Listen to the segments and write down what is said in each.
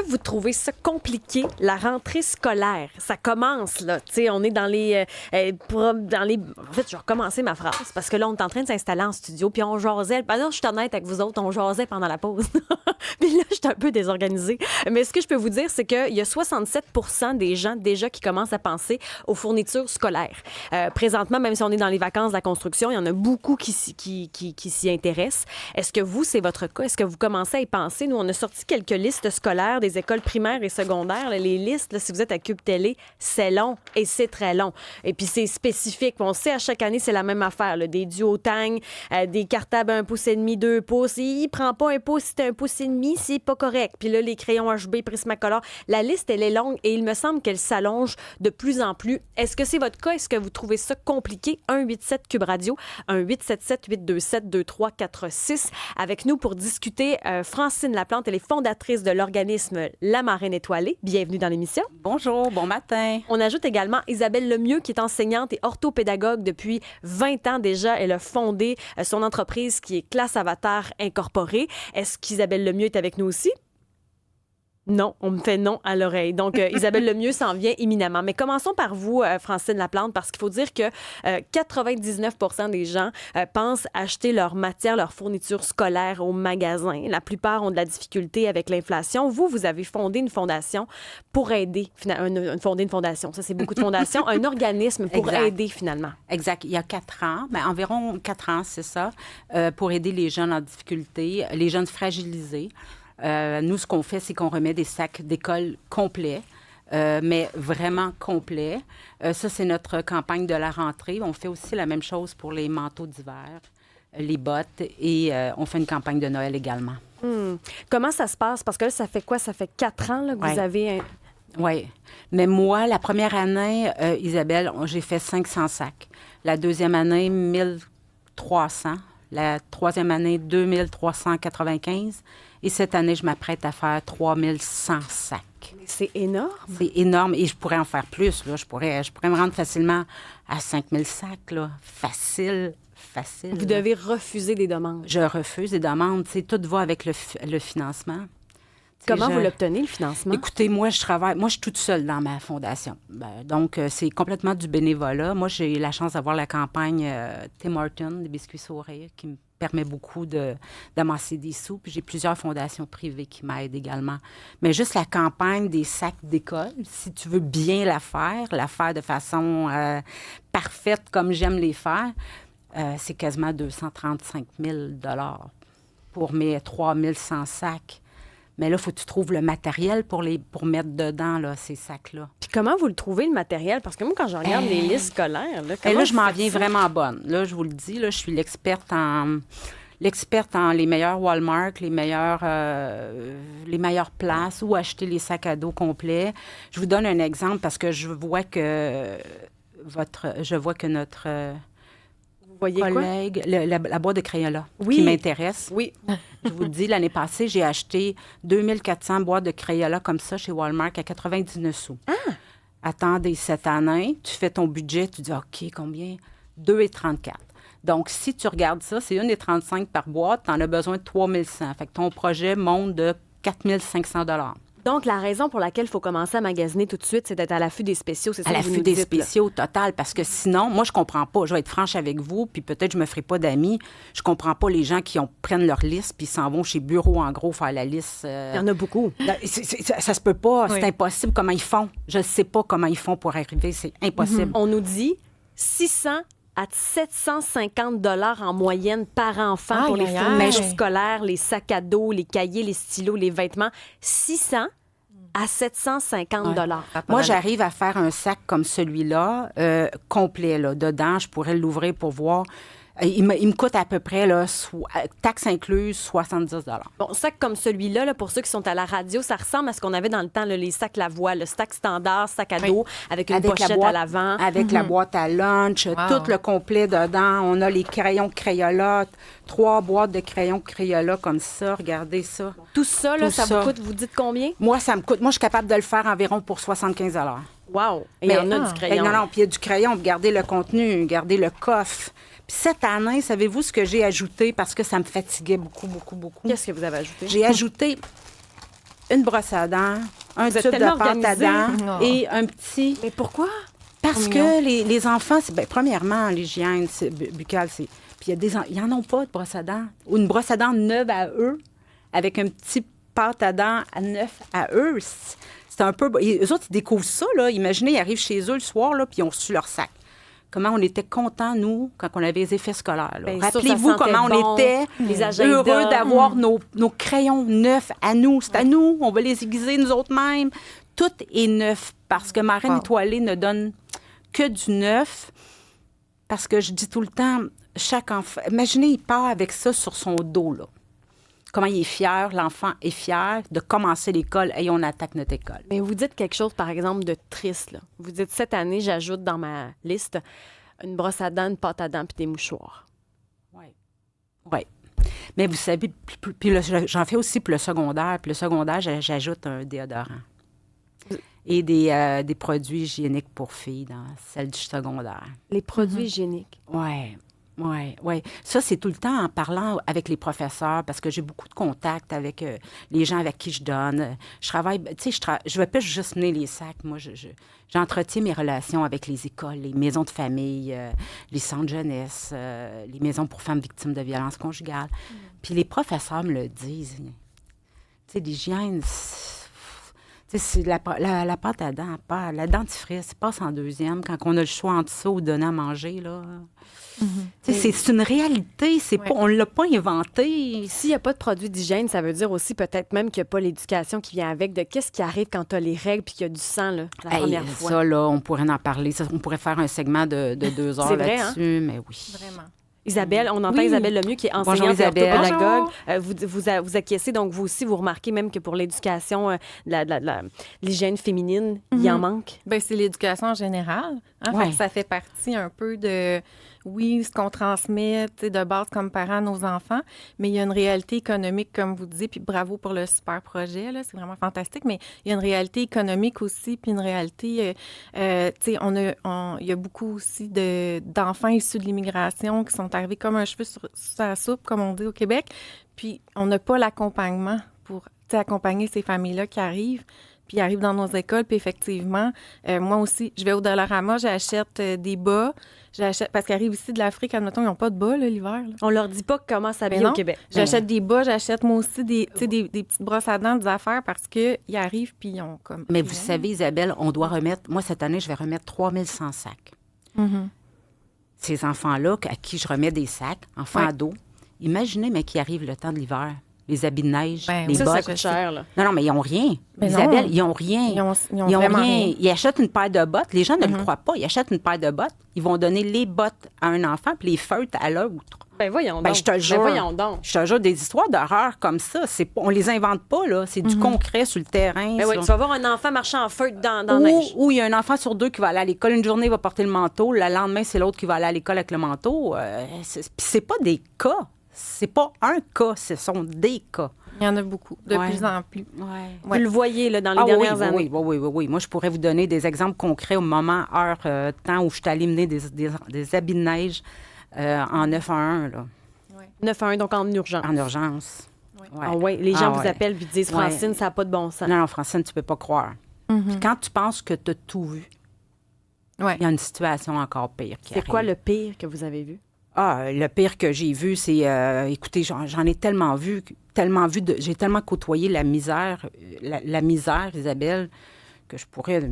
que vous trouvez ça compliqué, la rentrée scolaire? Ça commence, là. Tu sais, on est dans les... En fait, je vais recommencer ma phrase, parce que là, on est en train de s'installer en studio, puis on jasait. Ben non, je suis honnête avec vous autres, on jasait pendant la pause. Puis là, je suis un peu désorganisée. Mais ce que je peux vous dire, c'est qu'il y a 67 des gens déjà qui commencent à penser aux fournitures scolaires. Présentement, même si on est dans les vacances de la construction, il y en a beaucoup qui s'y intéressent. Est-ce que vous, c'est votre cas? Est-ce que vous commencez à y penser? Nous, on a sorti quelques listes scolaires des écoles primaires et secondaires. Les listes, là, si vous êtes à Cube Télé, c'est long et c'est très long. Et puis, c'est spécifique. On sait, à chaque année, c'est la même affaire. Là. Des duotangs, des cartables 1,5 pouce, 2 pouces. Il prend pas un pouce, c'est 1,5 pouce, c'est pas correct. Puis là, les crayons HB, Prismacolor. La liste, elle est longue et il me semble qu'elle s'allonge de plus en plus. Est-ce que c'est votre cas? Est-ce que vous trouvez ça compliqué? 187 Cube Radio, 1-877-827-2346. Avec nous pour discuter, Francine Laplante, elle est fondatrice de l'organisme La Marraine Étoilée. Bienvenue dans l'émission. Bonjour, bon matin. On ajoute également Isabelle Lemieux, qui est enseignante et orthopédagogue depuis 20 ans déjà. Elle a fondé son entreprise qui est Classe Avatar Incorporée. Est-ce qu'Isabelle Lemieux est avec nous aussi? Non, on me fait non à l'oreille. Donc, Isabelle Lemieux s'en vient imminemment. Mais commençons par vous, Francine Laplante, parce qu'il faut dire que 99 des gens pensent acheter leur matière, leur fourniture scolaire au magasin. La plupart ont de la difficulté avec l'inflation. Vous avez fondé une fondation pour aider, fondé une fondation, ça c'est beaucoup de fondations, un organisme pour aider finalement. Exact. Il y a 4 ans, environ 4 ans, c'est ça, pour aider les jeunes en difficulté, les jeunes fragilisés. Nous, ce qu'on fait, c'est qu'on remet des sacs d'école complets, mais vraiment complets. Ça, c'est notre campagne de la rentrée. On fait aussi la même chose pour les manteaux d'hiver, les bottes, et on fait une campagne de Noël également. Comment ça se passe? Parce que là, ça fait quoi? Ça fait 4 ans là, que vous avez... Oui. Mais moi, la première année, Isabelle, j'ai fait 500 sacs. La deuxième année, 1300. La troisième année, 2395. Et cette année, je m'apprête à faire 3100 sacs. C'est énorme. C'est énorme. Et je pourrais en faire plus. Là. Je pourrais me rendre facilement à 5000 sacs. Là. Facile. Vous devez refuser des demandes. Je refuse des demandes. T'sais, tout va avec le financement. Comment vous l'obtenez, le financement? Écoutez, moi, je suis toute seule dans ma fondation. Donc, c'est complètement du bénévolat. Moi, j'ai eu la chance d'avoir la campagne Tim Hortons, des biscuits sourires, qui me permet beaucoup d'amasser des sous. Puis j'ai plusieurs fondations privées qui m'aident également. Mais juste la campagne des sacs d'école, si tu veux bien la faire de façon parfaite comme j'aime les faire, c'est quasiment 235 000 $ pour mes 3100 sacs. Mais là, il faut que tu trouves le matériel pour mettre dedans, là, ces sacs-là. Puis comment vous le trouvez, le matériel? Parce que moi, quand je regarde les listes scolaires... Là, je m'en viens vraiment bonne. Là, je vous le dis, là, je suis l'experte en les meilleurs Walmart, les meilleures places où acheter les sacs à dos complets. Je vous donne un exemple parce que je vois que notre... collègue, la boîte de Crayola qui m'intéresse. Oui. Je vous le dis, l'année passée, j'ai acheté 2400 boîtes de Crayola comme ça chez Walmart à 99 sous. Ah! Attendez, cette année, tu fais ton budget, tu dis, OK, combien? 2,34. Donc, si tu regardes ça, c'est 1,35 par boîte, tu en as besoin de 3100. Fait que ton projet monte de 4500 $. Donc, la raison pour laquelle il faut commencer à magasiner tout de suite, c'est d'être à l'affût des spéciaux, c'est ça? À l'affût des spéciaux, total, parce que sinon, moi, je comprends pas. Je vais être franche avec vous, puis peut-être je me ferai pas d'amis. Je comprends pas les gens qui prennent leur liste puis s'en vont chez Bureau en gros faire la liste. Il y en a beaucoup. Ça se peut pas, c'est impossible. Comment ils font? Je sais pas comment ils font pour arriver, c'est impossible. On nous dit 600 à 750 $ en moyenne par enfant pour les fournitures scolaires, les sacs à dos, les cahiers, les stylos, les vêtements. 600 à 750 $. Moi, j'arrive à faire un sac comme celui-là, complet. Là. Dedans, je pourrais l'ouvrir pour voir. Il me coûte à peu près, là, taxes incluses, 70 $. Bon, sac comme celui-là, là, pour ceux qui sont à la radio, ça ressemble à ce qu'on avait dans le temps, là, les sacs Lavoie, le sac standard, sac à dos, avec une pochette à l'avant. Avec la boîte à lunch, tout le complet dedans. On a les crayons Crayola, 3 boîtes de crayons Crayola comme ça. Regardez ça. Tout ça, là, ça vous coûte, vous dites combien? Moi, ça me coûte. Moi, je suis capable de le faire environ pour 75 $. Wow! Et il y en a du crayon. Non, puis il y a du crayon. Regardez le contenu, regardez le coffre. Puis cette année, savez-vous ce que j'ai ajouté parce que ça me fatiguait beaucoup, beaucoup, beaucoup? Qu'est-ce que vous avez ajouté? J'ai ajouté une brosse à dents, un Vous êtes tube de tellement pâte à organisés. dents Oh. et un petit... Mais pourquoi? Parce Trop que les enfants, premièrement, l'hygiène buccale, puis il y en ont pas de brosse à dents. Ou une brosse à dents neuve à eux, avec un petit pâte à dents neuf à eux. C'est un peu... Eux autres, ils découvrent ça, là. Imaginez, ils arrivent chez eux le soir, là, puis ils ont reçu leur sac. Comment on était contents, nous, quand on avait les effets scolaires. Là. Bien sûr, Rappelez-vous ça sentait comment on bon, était les agendas. heureux d'avoir nos crayons neufs à nous. C'est à nous, on va les aiguiser nous autres mêmes. Tout est neuf parce que ma reine étoilée ne donne que du neuf. Parce que je dis tout le temps, chaque enfant... Imaginez, il part avec ça sur son dos, là. Comment il est fier, l'enfant est fier de commencer l'école et on attaque notre école. Mais vous dites quelque chose, par exemple, de triste. Là. Vous dites, cette année, j'ajoute dans ma liste une brosse à dents, une pâte à dents puis des mouchoirs. Oui. Oui. Mais vous savez, puis j'en fais aussi pour le secondaire. Puis le secondaire, j'ajoute un déodorant. Et des produits hygiéniques pour filles dans celle du secondaire. Les produits hygiéniques. Oui. Oui, oui. Ça, c'est tout le temps en parlant avec les professeurs, parce que j'ai beaucoup de contacts avec les gens avec qui je donne. Je travaille, tu sais, je ne vais pas juste mener les sacs. Moi, j'entretiens mes relations avec les écoles, les maisons de famille, les centres jeunesse, les maisons pour femmes victimes de violences conjugales. Puis les professeurs me le disent. Tu sais, l'hygiène, c'est la pâte à dents, la dentifrice passe en deuxième quand on a le choix entre ça ou donner à manger, là. C'est une réalité, on ne l'a pas inventé. S'il n'y a pas de produits d'hygiène, ça veut dire aussi peut-être même qu'il n'y a pas l'éducation qui vient avec de qu'est-ce qui arrive quand tu as les règles puis qu'il y a du sang là, la première fois. Ça, là, on pourrait en parler. Ça, on pourrait faire un segment de 2 heures là-dessus, mais oui. Vraiment. Isabelle, on entend Isabelle Lemieux qui est enseignante et Isabelle. orthopédagogue. Vous acquiescez, donc vous aussi, vous remarquez même que pour l'éducation, l'hygiène féminine, il y en manque. Bien, c'est l'éducation en général. Hein? Ouais. Fait que ça fait partie un peu de, oui, ce qu'on transmet de base comme parents à nos enfants, mais il y a une réalité économique, comme vous disiez, puis bravo pour le super projet, là, c'est vraiment fantastique, mais il y a une réalité économique aussi, puis une réalité, tu sais, il y a beaucoup aussi d'enfants issus de l'immigration qui sont arrivés comme un cheveu sur la soupe, comme on dit au Québec, puis on n'a pas l'accompagnement pour accompagner ces familles-là qui arrivent. Puis ils arrivent dans nos écoles, puis effectivement, moi aussi, je vais au Dollarama, j'achète des bas, parce qu'ils arrivent ici de l'Afrique, admettons, ils n'ont pas de bas, là, l'hiver. Là. On leur dit pas comment s'habiller non, au Québec. J'achète des bas, j'achète moi aussi des petites brosses à dents, des affaires, parce qu'ils arrivent, puis ils ont comme... Mais vous savez, Isabelle, on doit remettre... Moi, cette année, je vais remettre 3100 sacs. Ces enfants-là, à qui je remets des sacs, enfants ados, imaginez, mais qui arrivent le temps de l'hiver. Les habits de neige, les ça, bottes. ça coûte cher, là. Non, mais ils n'ont rien. Mais Isabelle, non. ils n'ont rien. Ils ont vraiment rien. Ils achètent une paire de bottes. Les gens ne le croient pas. Ils achètent une paire de bottes. Ils vont donner les bottes à un enfant puis les feutres à l'autre. Ben voyons Ben, donc. je te le jure. Voyons donc. Je te jure, des histoires d'horreur comme ça, on les invente pas, là. C'est du concret sur le terrain. Ben oui, ça. tu vas voir un enfant marchant en feutre dans la neige. Ou il y a un enfant sur 2 qui va aller à l'école. Une journée, il va porter le manteau. Le lendemain, c'est l'autre qui va aller à l'école avec le manteau. Puis c'est pas des cas. C'est pas un cas. Ce sont des cas. Il y en a beaucoup, de plus en plus. Vous le voyez là, dans les dernières années. Oui. Moi, je pourrais vous donner des exemples concrets au moment, heure, temps où je suis allée mener des habits de neige en 911, là. 9-1, donc en urgence. En urgence. Oui. Ouais. Ah ouais, les gens vous appellent et disent, Francine, ça n'a pas de bon sens. Non, Francine, tu peux pas croire. Puis quand tu penses que tu as tout vu, il y a une situation encore pire qui arrive. C'est quoi le pire que vous avez vu? Ah, le pire que j'ai vu, c'est... écoutez, j'en ai tellement vu, j'ai tellement côtoyé la misère, la misère, Isabelle, que je pourrais...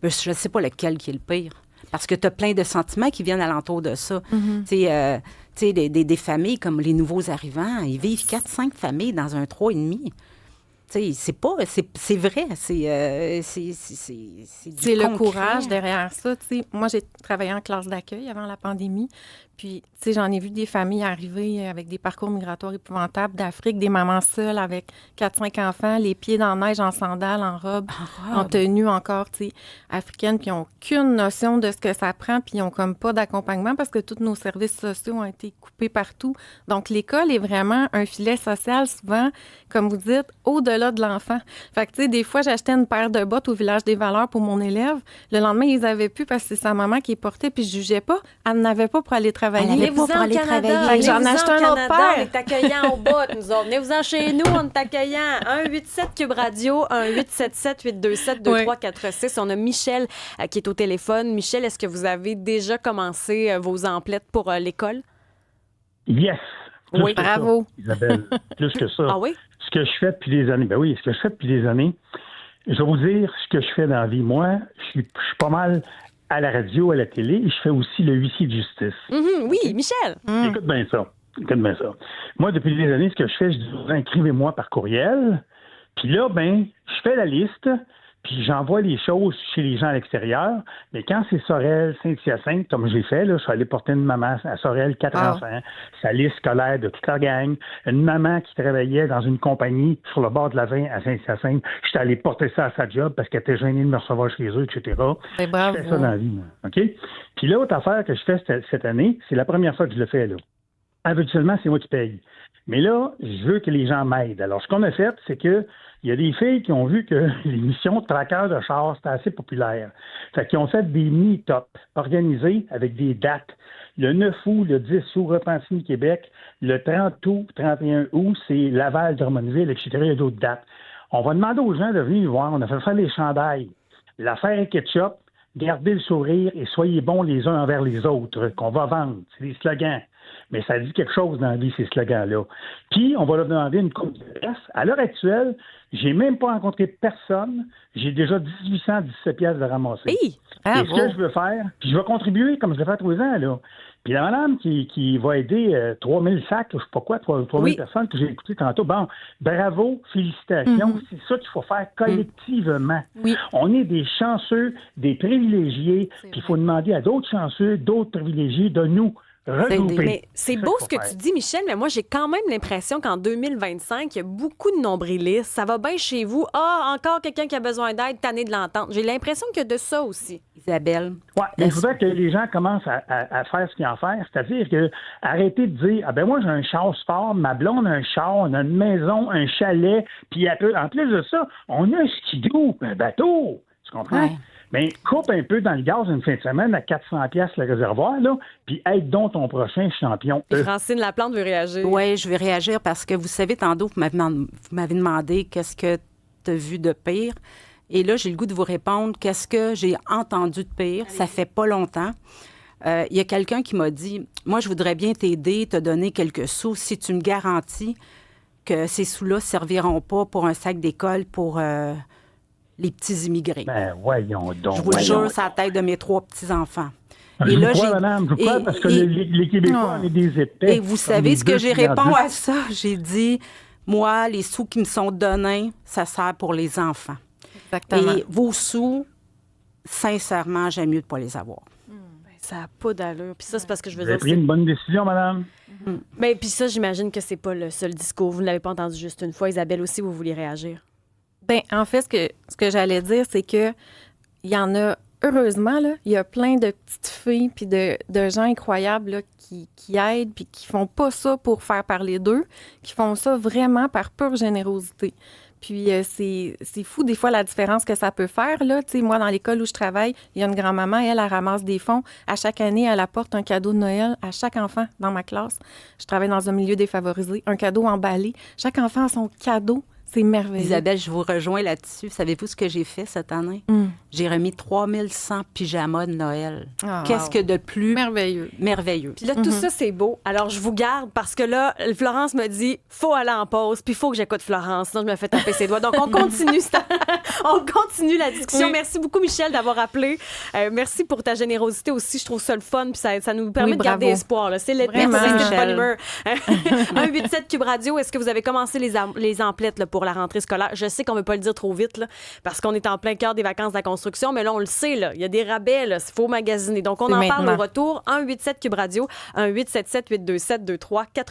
Je sais pas lequel qui est le pire. Parce que tu as plein de sentiments qui viennent alentour de ça. Tu sais, des familles comme les nouveaux arrivants, ils vivent 4-5 familles dans un 3,5. Tu sais, c'est vrai, c'est du le concret. courage derrière ça. Tu sais, moi, j'ai travaillé en classe d'accueil avant la pandémie. Puis, tu sais, j'en ai vu des familles arriver avec des parcours migratoires épouvantables d'Afrique, des mamans seules avec 4-5 enfants, les pieds dans la neige, en sandales, en robe, en tenue encore, tu sais, africaine, puis ils n'ont aucune notion de ce que ça prend, puis ils n'ont comme pas d'accompagnement parce que tous nos services sociaux ont été coupés partout. Donc, l'école est vraiment un filet social, souvent, comme vous dites, au-delà de l'enfant. Fait que, tu sais, des fois, j'achetais une paire de bottes au Village des Valeurs pour mon élève. Le lendemain, ils avaient plus parce que c'est sa maman qui les portait, puis je jugeais pas. Elle n'avait pas pour aller travailler travailler. Venez-vous-en pour au aller Canada. travailler. J'en ai acheté un autre On paire. est accueillants au bout, nous autres. Venez-vous-en chez nous, on est accueillants. 187 Cube Radio, 1877-827-2346. On a Michel qui est au téléphone. Michel, est-ce que vous avez déjà commencé vos emplettes pour l'école? Yes! Plus Oui, que bravo. ça, Isabelle. Plus que ça. Ah oui? Ce que je fais depuis des années, je vais vous dire ce que je fais dans la vie. Moi, je suis pas mal à la radio, à la télé, et je fais aussi le huissier de justice. Oui, Michel. Écoute bien ça. Moi, depuis des années, ce que je fais, je dis aux gens, écrivez-moi par courriel. Puis là, je fais la liste, puis j'envoie les choses chez les gens à l'extérieur. Mais quand c'est Sorel, Saint-Hyacinthe, comme j'ai fait, là, je suis allé porter une maman à Sorel, 4 enfants, sa liste scolaire de toute la gang. Une maman qui travaillait dans une compagnie sur le bord de la 20 à Saint-Hyacinthe. J'étais allé porter ça à sa job parce qu'elle était gênée de me recevoir chez eux, etc. Ben, bravo. Je fais ça dans la vie, moi. OK? Puis l'autre affaire que je fais cette année, c'est la première fois que je le fais, là. Habituellement, c'est moi qui paye. Mais là, je veux que les gens m'aident. Alors, ce qu'on a fait, c'est que il y a des filles qui ont vu que l'émission Traqueur de char, c'était assez populaire. Fait qu'ils ont fait des meet-up organisés avec des dates. Le 9 août, le 10 août, Repentigny, Québec. Le 30 août, 31 août, c'est Laval, Drummondville, etc. Il y a d'autres dates. On va demander aux gens de venir nous voir. On a fait faire les chandails. L'affaire est ketchup. Gardez le sourire et soyez bons les uns envers les autres, qu'on va vendre. C'est des slogans. Mais ça dit quelque chose dans la vie, ces slogans-là. Puis, on va leur demander une coupe de pièces. À l'heure actuelle, j'ai même pas rencontré personne. J'ai déjà 1817 pièces de ramasser. Hey! Et ce que je veux faire, puis je vais contribuer comme je le fais tous les ans, là. Puis la madame qui va aider 3000 sacs, je sais pas quoi, 3000 personnes que j'ai écoutées tantôt, bon, bravo, félicitations. C'est ça qu'il faut faire collectivement. Oui. On est des chanceux, des privilégiés, puis il faut demander à d'autres chanceux, d'autres privilégiés de nous regrouper. Mais c'est ça beau qu'il ce faut que faire. tu dis, Michel, mais moi, j'ai quand même l'impression qu'en 2025, il y a beaucoup de nombrilistes. Ça va bien chez vous. Ah, encore quelqu'un qui a besoin d'aide, tanné de l'entendre. J'ai l'impression qu'il y a de ça aussi. Isabelle. Oui, mais il faudrait que les gens commencent à faire ce qu'ils ont à faire. C'est-à-dire que arrêter de dire moi, j'ai un char sport, ma blonde a un char, on a une maison, un chalet, puis en plus de ça, on a un skidoo, un bateau. Tu comprends? Ouais. Mais coupe un peu dans le gaz une fin de semaine à 400$ le réservoir, là, puis aide donc ton prochain champion. Et Francine Laplante veut réagir. Oui, je vais réagir parce que vous savez, tantôt, vous m'avez demandé qu'est-ce que tu as vu de pire. Et là, j'ai le goût de vous répondre qu'est-ce que j'ai entendu de pire. Ça fait pas longtemps. Il y a quelqu'un qui m'a dit, moi, je voudrais bien t'aider, te donner quelques sous si tu me garantis que ces sous-là ne serviront pas pour un sac d'école pour les petits immigrés. Ben, voyons donc. Je vous le jure, c'est la tête de mes 3 petits-enfants. Je vous crois, madame, je vous crois, parce que les Québécois, on est des épais. Et vous savez ce que j'ai répondu à ça? J'ai dit, moi, les sous qui me sont donnés, ça sert pour les enfants. Exactement. Et vos sous, sincèrement, j'aime mieux de ne pas les avoir. Ça n'a pas d'allure. Puis ça, c'est parce que je veux Vous avez dire... pris une bonne décision, madame? Ben, puis ça, j'imagine que c'est pas le seul discours. Vous ne l'avez pas entendu juste une fois. Isabelle aussi, vous vouliez réagir. Ben, en fait, ce que j'allais dire, c'est que il y en a, heureusement, là, il y a plein de petites filles puis de gens incroyables là, qui aident puis qui font pas ça pour faire parler d'eux, qui font ça vraiment par pure générosité. Puis c'est fou, des fois, la différence que ça peut faire. Là. Tu sais, moi, dans l'école où je travaille, il y a une grand-maman, elle ramasse des fonds. À chaque année, elle apporte un cadeau de Noël à chaque enfant dans ma classe. Je travaille dans un milieu défavorisé. Un cadeau emballé. Chaque enfant a son cadeau. C'est merveilleux. Isabelle, je vous rejoins là-dessus. Savez-vous ce que j'ai fait cette année? J'ai remis 3100 pyjamas de Noël. Ah, Qu'est-ce wow. que de plus Merveilleux. merveilleux? Puis là, tout ça, c'est beau. Alors, je vous garde parce que là, Florence me dit, faut aller en pause, puis il faut que j'écoute Florence, sinon je me fais taper ses doigts. Donc, on continue, on continue la discussion. Oui. Merci beaucoup, Michel, d'avoir appelé. Merci pour ta générosité aussi. Je trouve ça le fun, puis ça nous permet Oui, de garder bravo. espoir. Là. C'est l'été, Vraiment, c'est une Michel. bonne humeur. 187 Cube Radio, est-ce que vous avez commencé les emplettes là, pour la rentrée scolaire? Je sais qu'on ne veut pas le dire trop vite, là, parce qu'on est en plein cœur des vacances de la construction, mais là, on le sait, là, il y a des rabais, il faut magasiner. Donc, on C'est en parle maintenant. au retour. 187 Cube Radio, 1877-827-2346.